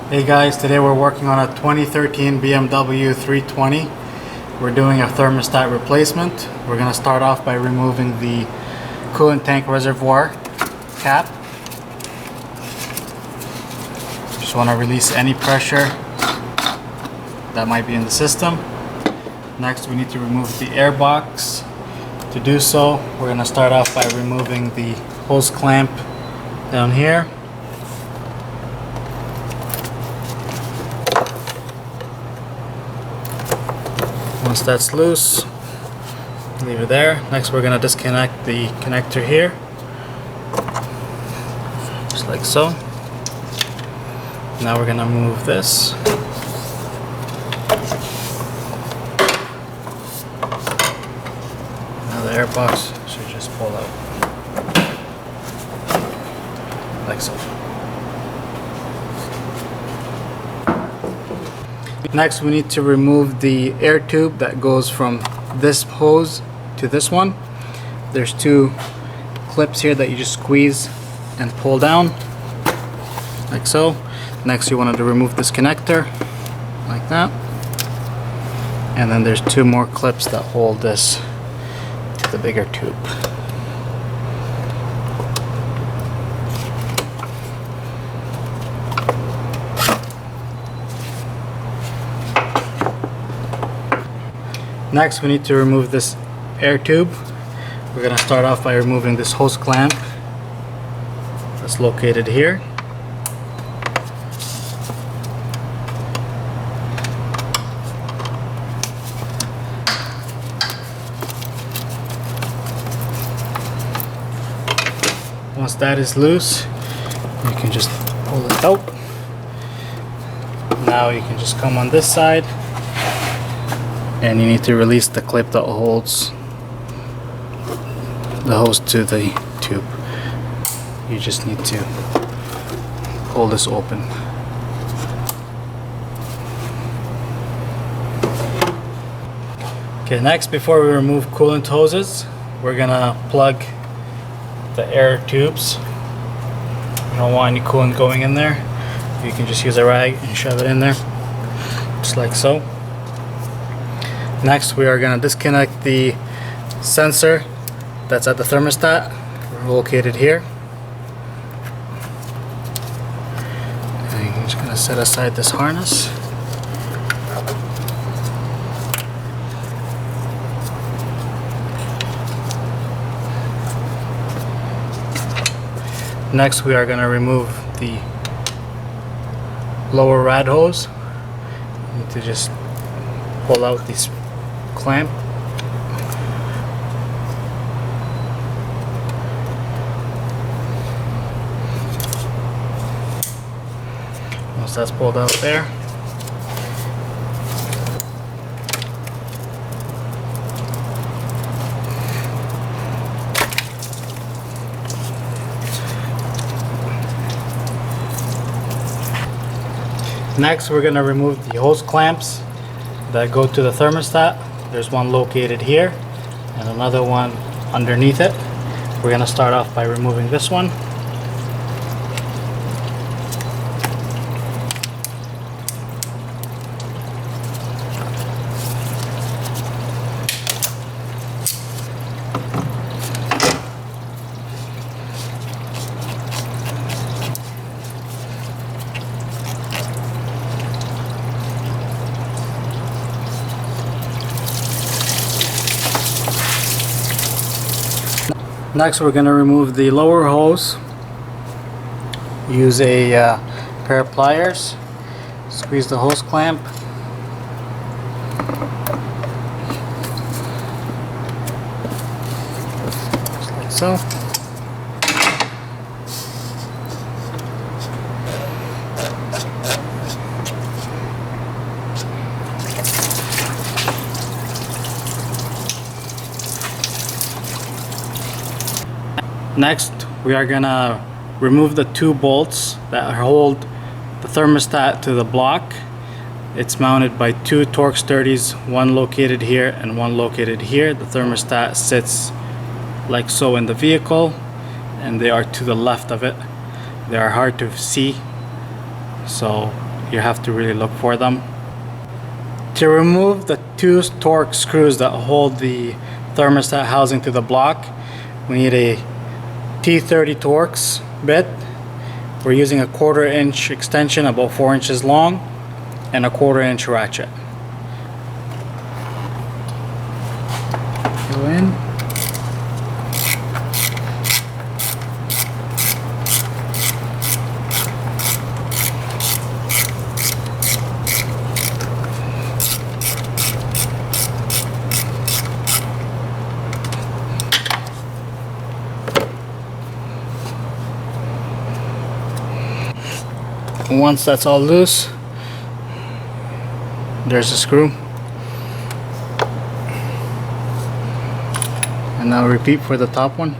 Hey guys, today we're working on a 2013 BMW 320. We're doing a thermostat replacement. We're going to start off by removing the coolant tank reservoir cap. Just want to release any pressure that might be in the system. Next, we need to remove the air box. To do so, we're going to start off by removing the hose clamp down here. Once that's loose, leave it there. Next, we're going to disconnect the connector here, just like so. Now we're going to move this. Now the air box should just pull out, like so. Next, we need to remove the air tube that goes from this hose to this one. There's two clips here that you just squeeze and pull down, like so. Next, you wanted to remove this connector, like that. And then there's two more clips that hold this to the bigger tube. Next, we need to remove this air tube. We're going to start off by removing this hose clamp that's located here. Once that is loose, you can just pull it out. Now you can just come on this side, and you need to release the clip that holds the hose to the tube. You just need to pull this open. Okay, next, before we remove coolant hoses, we're gonna plug the air tubes. You don't want any coolant going in there. You can just use a rag and shove it in there, just like so. Next, we are going to disconnect the sensor that's at the thermostat, located here. And you're just going to set aside this harness. Next, we are going to remove the lower rad hose. You need to just pull out this clamp. Once that's pulled out there, next we're going to remove the hose clamps that go to the thermostat. There's one located here and another one underneath it. We're going to start off by removing this one. Next, we're going to remove the lower hose. Use a pair of pliers. Squeeze the hose clamp. Just like so. Next, we are gonna remove the two bolts that hold the thermostat to the block. It's mounted by two torque sturdies, one located here and one located here. The thermostat sits like so in the vehicle, and they are to the left of it. They are hard to see, so you have to really look for them. To remove the two torque screws that hold the thermostat housing to the block, we need a T30 Torx bit. We're using a 1/4 inch extension, about 4 inches long, and a 1/4 inch ratchet. Go in. Once that's all loose, there's the screw. And now repeat for the top one.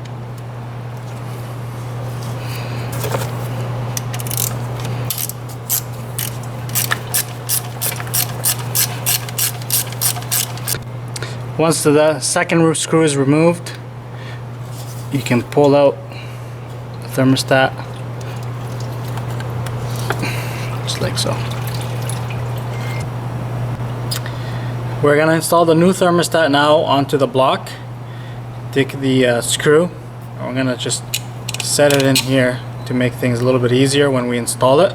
Once the second screw is removed, you can pull out the thermostat just like so. We're going to install the new thermostat now onto the block. Take the screw, and we're going to just set it in here to make things a little bit easier when we install it,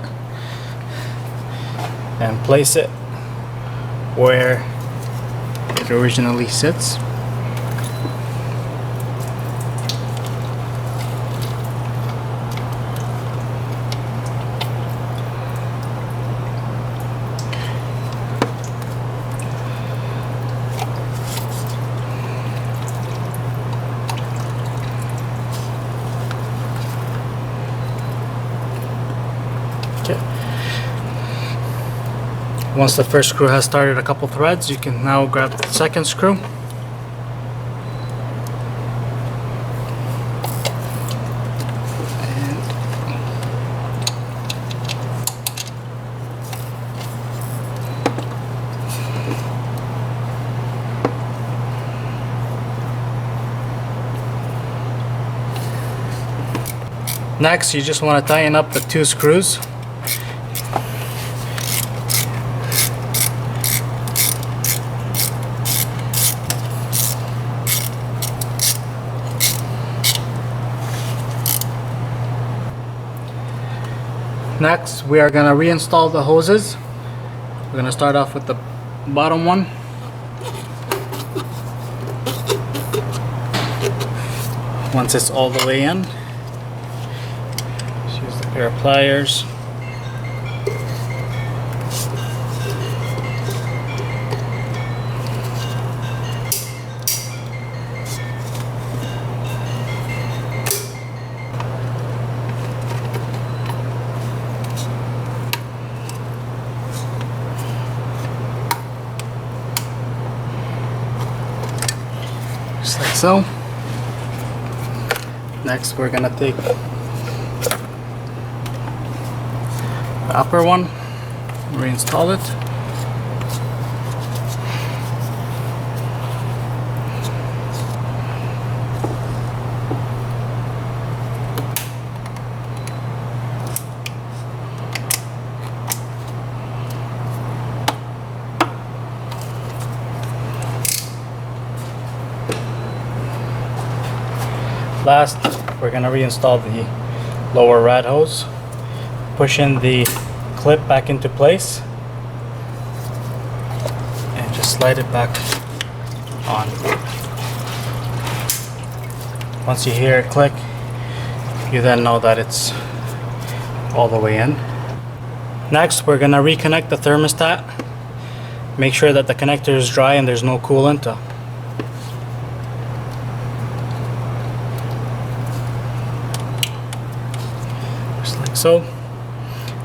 and place it where it originally sits. Once the first screw has started a couple threads, you can now grab the second screw. Next, you just want to tighten up the two screws. Next, we are going to reinstall the hoses. We're going to start off with the bottom one. Once it's all the way in, just use a pair of pliers. Just like so. Next, we're gonna take the upper one, reinstall it. Last, we're going to reinstall the lower rad hose. Push in the clip back into place and just slide it back on. Once you hear it click, you then know that it's all the way in. Next, we're going to reconnect the thermostat. Make sure that the connector is dry and there's no coolant. So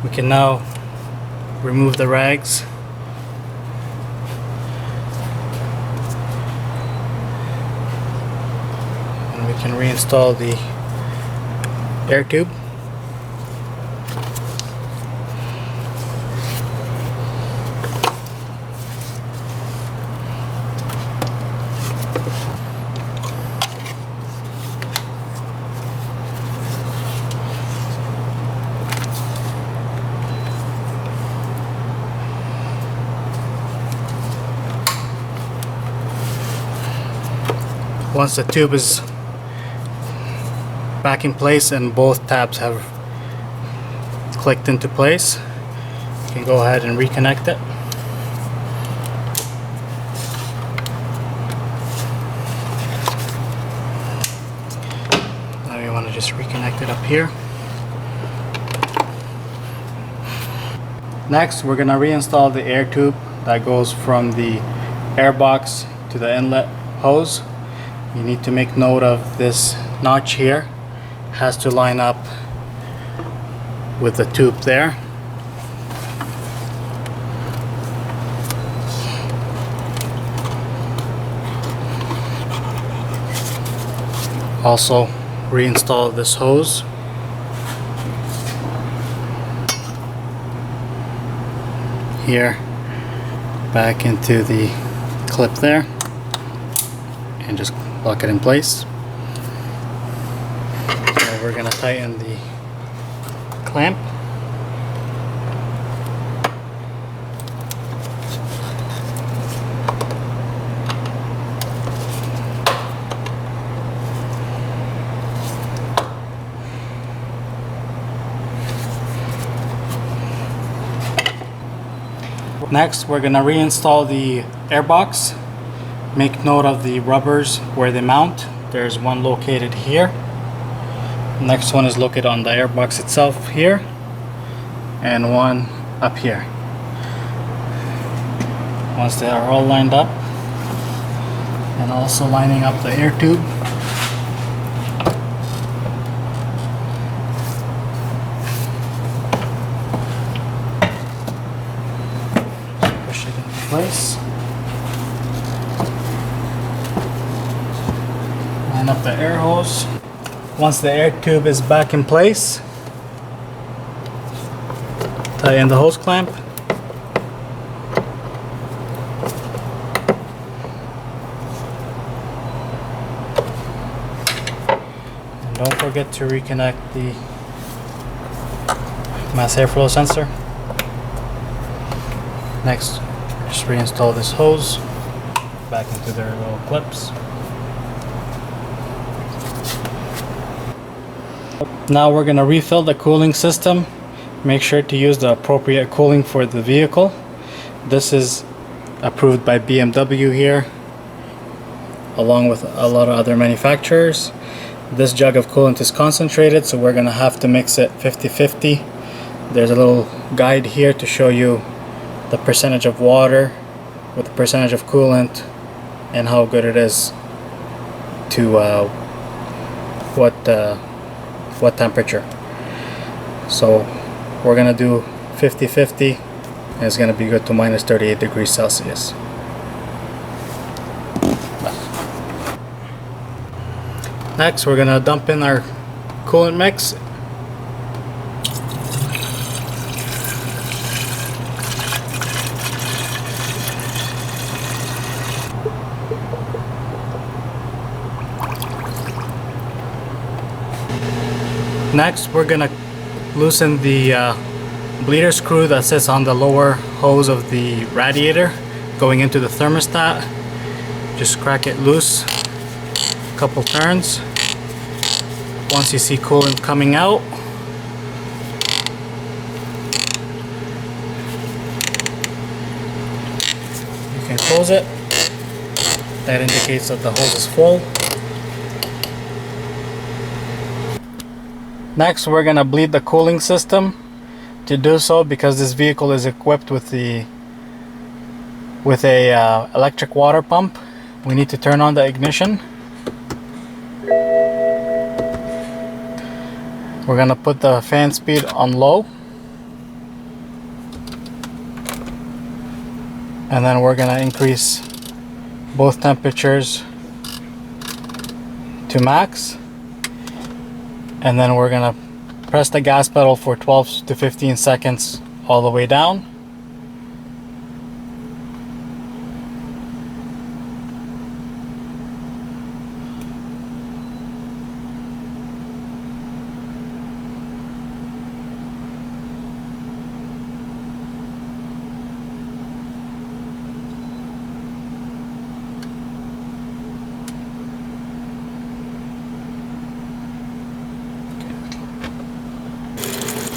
we can now remove the rags and we can reinstall the air tube. Once the tube is back in place and both tabs have clicked into place, you can go ahead and reconnect it. Now you want to just reconnect it up here. Next, we're going to reinstall the air tube that goes from the air box to the inlet hose. You need to make note of this notch here. It has to line up with the tube there. Also, reinstall this hose. Here, back into the clip there, and just lock it in place. So we're going to tighten the clamp. Next, we're going to reinstall the air box. Make note of the rubbers where they mount. There's one located here. Next one is located on the air box itself here, and one up here. Once they are all lined up, and also lining up the air tube, push it into place. Line up the air hose. Once the air tube is back in place, tighten the hose clamp. And don't forget to reconnect the mass airflow sensor. Next, just reinstall this hose back into their little clips. Now we're going to refill the cooling system. Make sure to use the appropriate cooling for the vehicle. This is approved by BMW here, along with a lot of other manufacturers. This jug of coolant is concentrated, so we're going to have to mix it 50-50. There's a little guide here to show you the percentage of water with the percentage of coolant and how good it is to what temperature. So we're gonna do 50-50, and it's gonna be good to minus 38 degrees Celsius. Next, we're gonna dump in our coolant mix. Next, we're gonna loosen the bleeder screw that sits on the lower hose of the radiator going into the thermostat. Just crack it loose a couple turns. Once you see coolant coming out, you can close it. That indicates that the hose is full. Next, we're gonna bleed the cooling system. To do so, because this vehicle is equipped with a electric water pump, we need to turn on the ignition. We're gonna put the fan speed on low, and then we're gonna increase both temperatures to max. And then we're gonna press the gas pedal for 12 to 15 seconds all the way down.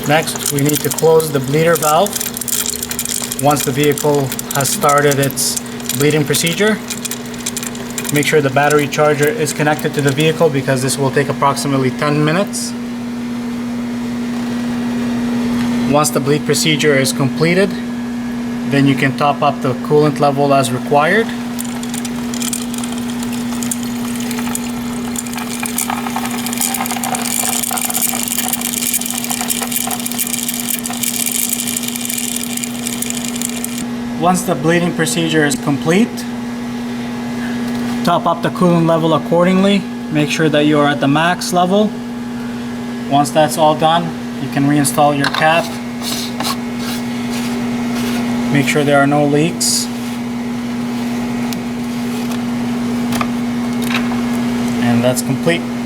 Next, we need to close the bleeder valve once the vehicle has started its bleeding procedure. Make sure the battery charger is connected to the vehicle because this will take approximately 10 minutes. Once the bleed procedure is completed, then you can top up the coolant level as required. Once the bleeding procedure is complete, top up the coolant level accordingly. Make sure that you are at the max level. Once that's all done, you can reinstall your cap. Make sure there are no leaks. And that's complete.